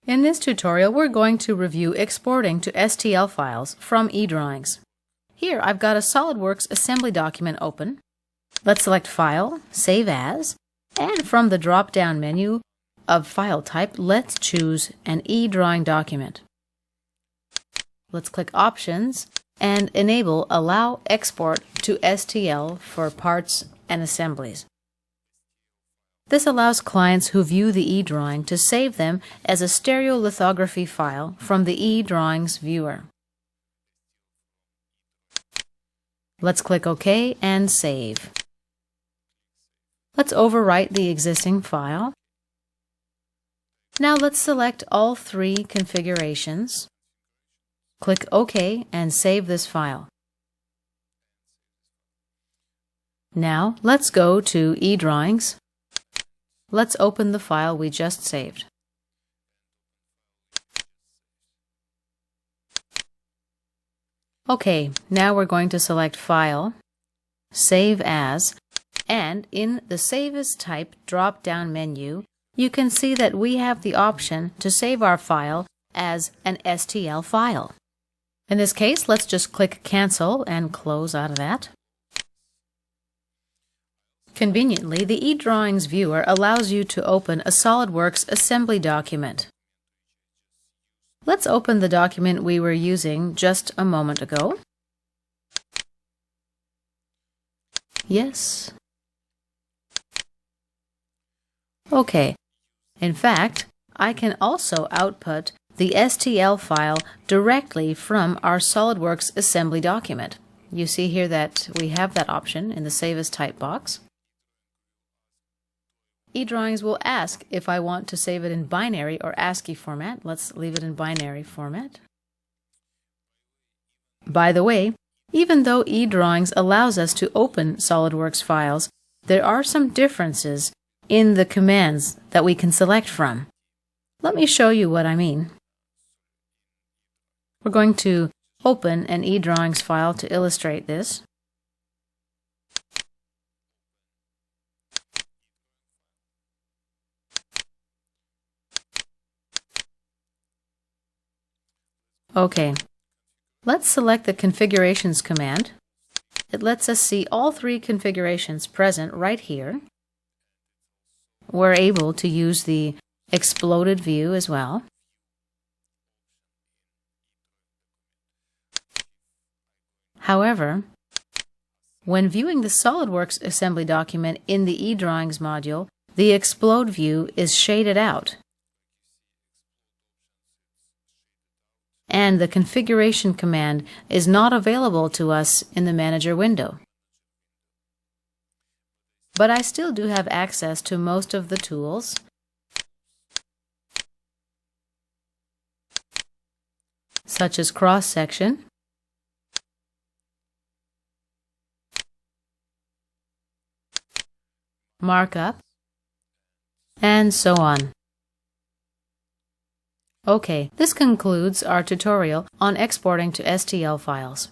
In this tutorial, we're going to review exporting to STL files from eDrawings. Here, I've got a SolidWorks assembly document open. Let's select File, Save As, and from the drop-down menu of File Type, let's choose an eDrawing document. Let's click Options and enable Allow Export to STL for parts and assemblies. This allows clients who view the eDrawing to save them as a stereolithography file from the eDrawings viewer. Let's click OK and save. Let's overwrite the existing file. Now let's select all three configurations. Click OK and save this file. Now let's go to eDrawings. Let's open the file we just saved. Okay, now we're going to select File, Save As, and in the Save As Type drop-down menu, you can see that we have the option to save our file as an STL file. In this case, let's just click Cancel and close out of that. Conveniently, the eDrawings viewer allows you to open a SolidWorks assembly document. Let's open the document we were using just a moment ago. Yes. Okay. In fact, I can also output the STL file directly from our SolidWorks assembly document. You see here that we have that option in the Save As Type box. eDrawings will ask if I want to save it in binary or ASCII format. Let's leave it in binary format. By the way, even though eDrawings allows us to open SolidWorks files, there are some differences in the commands that we can select from. Let me show you what I mean. We're going to open an eDrawings file to illustrate this. Okay, let's select the Configurations command. It lets us see all three configurations present right here. We're able to use the exploded view as well. However, when viewing the SolidWorks assembly document in the eDrawings module, the explode view is shaded out, and the configuration command is not available to us in the Manager window. But I still do have access to most of the tools, such as cross-section, markup, and so on. Okay, this concludes our tutorial on exporting to STL files.